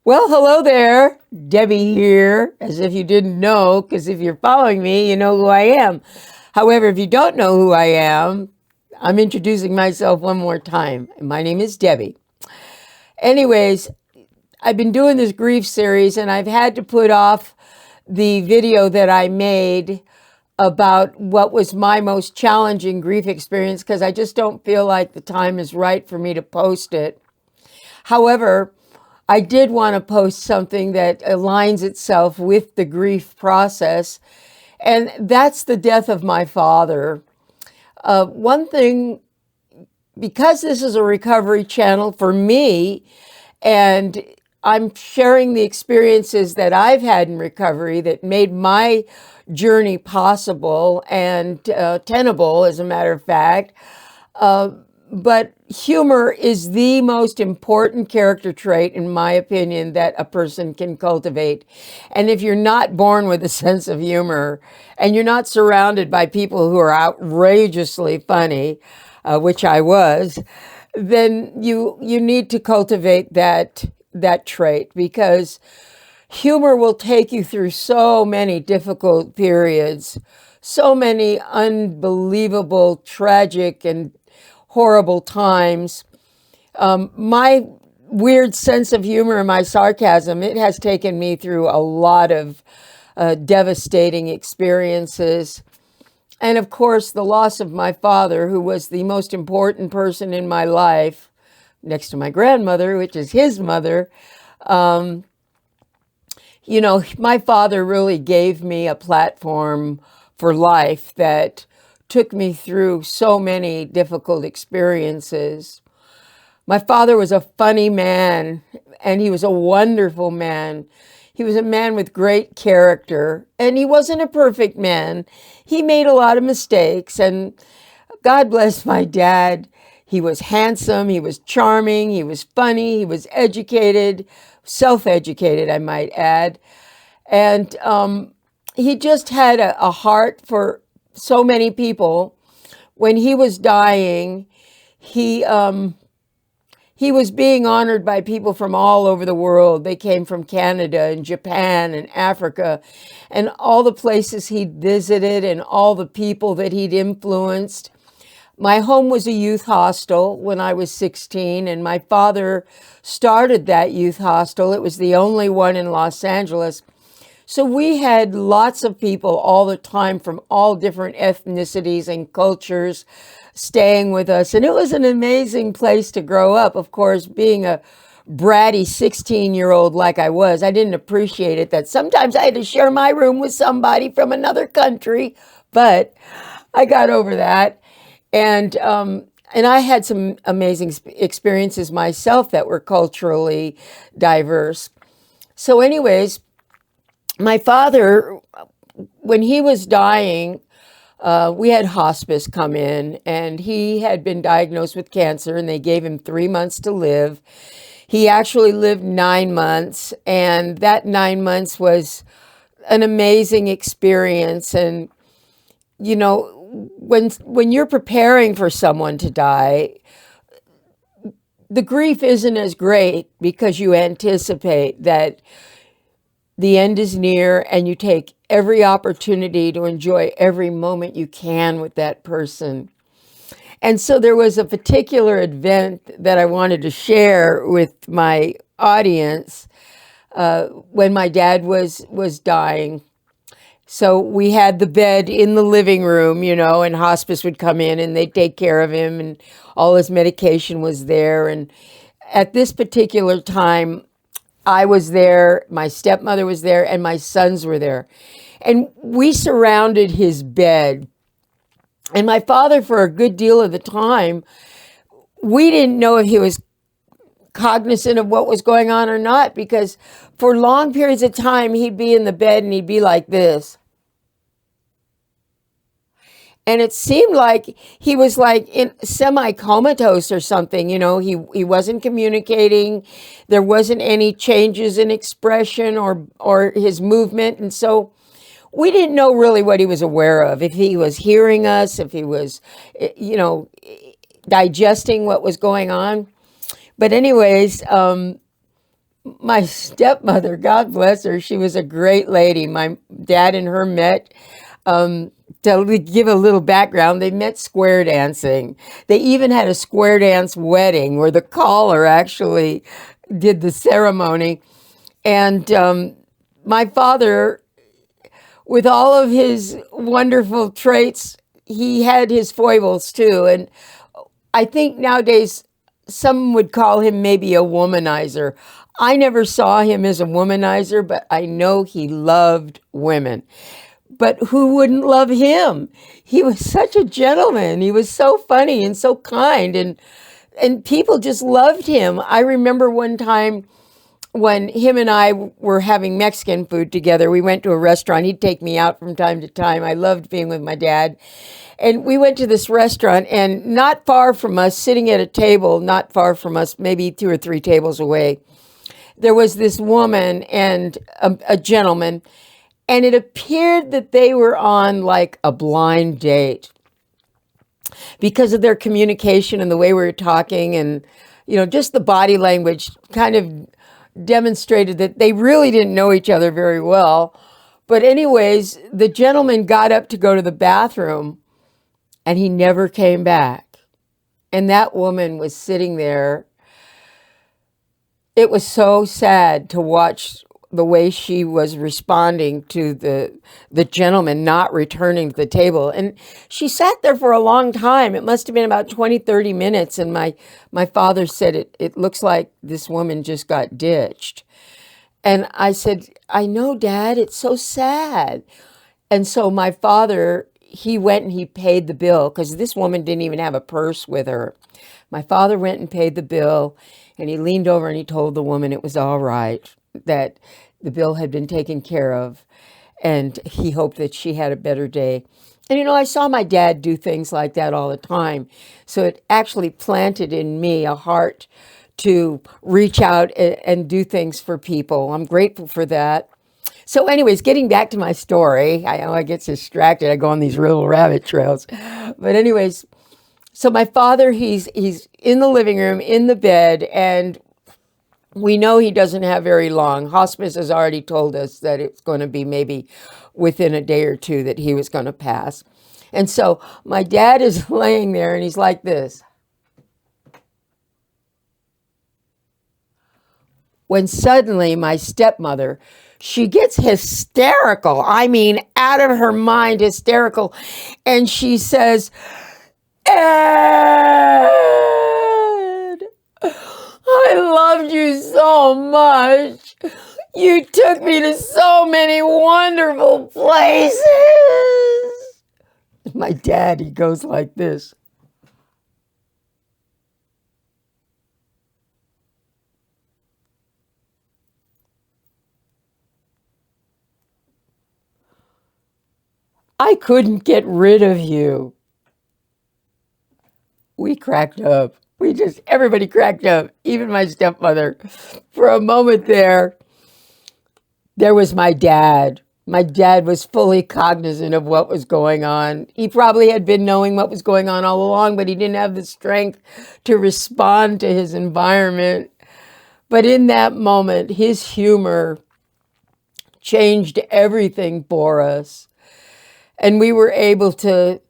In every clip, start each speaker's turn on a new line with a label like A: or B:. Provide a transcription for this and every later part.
A: Well, hello there. Debbie here, as if you didn't know, because if you're following me, you know who I am. However, if you don't know who I am, I'm introducing myself one more time. My name is Debbie. Anyways, I've been doing this grief series and I've had to put off the video that I made about what was my most challenging grief experience because I just don't feel like the time is right for me to post it. However, I did want to post something that aligns itself with the grief process, and that's the death of my father. One thing, because this is a recovery channel for me, and I'm sharing the experiences that I've had in recovery that made my journey possible and tenable, as a matter of fact. But humor is the most important character trait, in my opinion, that a person can cultivate. And if you're not born with a sense of humor and you're not surrounded by people who are outrageously funny, which I was, then you need to cultivate that trait, because humor will take you through so many difficult periods, so many unbelievable, tragic, and horrible times. My weird sense of humor and my sarcasm, it has taken me through a lot of devastating experiences. And of course, the loss of my father, who was the most important person in my life, next to my grandmother, which is his mother. My father really gave me a platform for life that took me through so many difficult experiences. My father was a funny man, and he was a wonderful man. He was a man with great character, and he wasn't a perfect man. He made a lot of mistakes, and God bless my dad. He was handsome, he was charming, he was funny, he was educated, self-educated, I might add. And he just had a heart for so many people. When he was dying, he was being honored by people from all over the world. They came from Canada and Japan and Africa and all the places he'd visited and all the people that he'd influenced. My home was a youth hostel when I was 16, and my father started that youth hostel. It was the only one in Los Angeles. So we had lots of people all the time from all different ethnicities and cultures staying with us. And it was an amazing place to grow up. Of course, being a bratty 16-year-old like I was, I didn't appreciate it that sometimes I had to share my room with somebody from another country, but I got over that. And I had some amazing experiences myself that were culturally diverse. So anyways, my father, when he was dying, we had hospice come in, and he had been diagnosed with cancer, and they gave him 3 months to live. He actually lived 9 months, and that 9 months was an amazing experience. And when you're preparing for someone to die, the grief isn't as great because you anticipate that the end is near, and you take every opportunity to enjoy every moment you can with that person. And so there was a particular event that I wanted to share with my audience when my dad was dying. So we had the bed in the living room, and hospice would come in and they'd take care of him, and all his medication was there. And at this particular time, I was there, my stepmother was there, and my sons were there. And we surrounded his bed. And my father, for a good deal of the time, we didn't know if he was cognizant of what was going on or not, because for long periods of time, he'd be in the bed and he'd be like this. And it seemed like he was like in semi-comatose or something. He wasn't communicating. There wasn't any changes in expression or his movement. And so we didn't know really what he was aware of, if he was hearing us, if he was, digesting what was going on. But anyways, my stepmother, God bless her, she was a great lady. My dad and her met. To give a little background, they met square dancing. They even had a square dance wedding where the caller actually did the ceremony. And my father, with all of his wonderful traits, he had his foibles too. And I think nowadays some would call him maybe a womanizer. I never saw him as a womanizer, but I know he loved women. But who wouldn't love him? He was such a gentleman. He was so funny and so kind, and people just loved him. I remember one time when him and I were having Mexican food together. We went to a restaurant. He'd take me out from time to time. I loved being with my dad. And we went to this restaurant, and not far from us, sitting at a table, not far from us, maybe 2 or 3 tables away, there was this woman and a gentleman, and it appeared that they were on like a blind date because of their communication and the way we were talking, and just the body language kind of demonstrated that they really didn't know each other very well. But anyways, the gentleman got up to go to the bathroom, and he never came back. And that woman was sitting there. It was so sad to watch the way she was responding to the gentleman not returning to the table. And she sat there for a long time. It must have been about 20, 30 minutes. And my father said, it looks like this woman just got ditched. And I said, I know, Dad, it's so sad. And so my father, he went and he paid the bill because this woman didn't even have a purse with her. My father went and paid the bill, and he leaned over and he told the woman it was all right, that the bill had been taken care of, and he hoped that she had a better day. And I saw my dad do things like that all the time. So it actually planted in me a heart to reach out and do things for people. I'm grateful for that. So anyways, getting back to my story, I know I get distracted. I go on these little rabbit trails. But anyways, so my father, he's in the living room, in the bed, and we know he doesn't have very long. Hospice has already told us that it's going to be maybe within a day or two that he was going to pass. And so my dad is laying there, and he's like this. When suddenly my stepmother, she gets hysterical. I mean, out of her mind, hysterical. And she says, Ed, I loved you so much. You took me to so many wonderful places. My dad, he goes like this. I couldn't get rid of you. We cracked up. Everybody cracked up, even my stepmother. For a moment there was my dad. My dad was fully cognizant of what was going on. He probably had been knowing what was going on all along, but he didn't have the strength to respond to his environment. But in that moment, his humor changed everything for us. And we were able to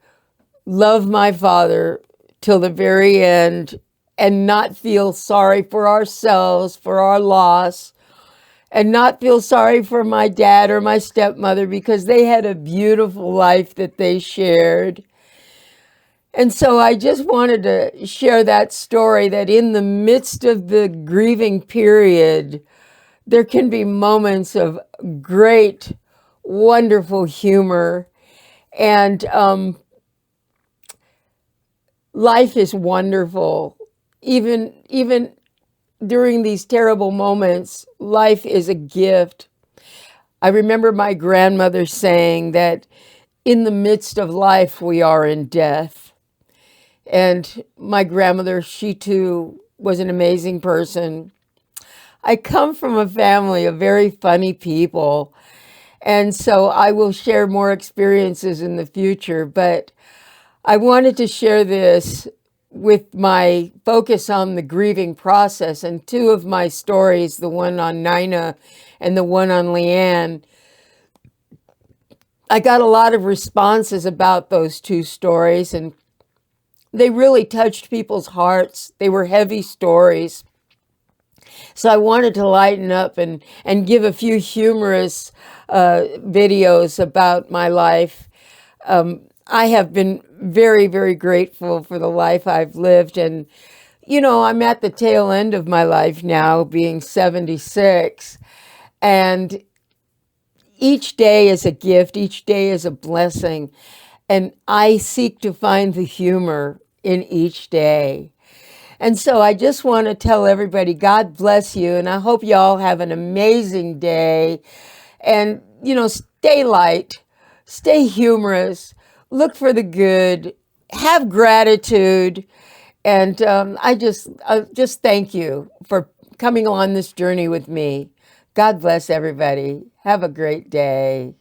A: love my father till the very end and not feel sorry for ourselves, for our loss, and not feel sorry for my dad or my stepmother because they had a beautiful life that they shared. And so I just wanted to share that story, that in the midst of the grieving period, there can be moments of great, wonderful humor. And life is wonderful. Even during these terrible moments, life is a gift. I remember my grandmother saying that in the midst of life, we are in death. And my grandmother, she too was an amazing person. I come from a family of very funny people. And so I will share more experiences in the future, but I wanted to share this with my focus on the grieving process, and two of my stories, the one on Nina and the one on Leanne, I got a lot of responses about those two stories, and they really touched people's hearts. They were heavy stories. So I wanted to lighten up and give a few humorous videos about my life. I have been very, very grateful for the life I've lived. And, you know, I'm at the tail end of my life now, being 76. And each day is a gift, each day is a blessing. And I seek to find the humor in each day. And so I just want to tell everybody, God bless you. And I hope you all have an amazing day. And, you know, stay light, stay humorous, look for the good, have gratitude. And I just thank you for coming on this journey with me. God bless everybody. Have a great day.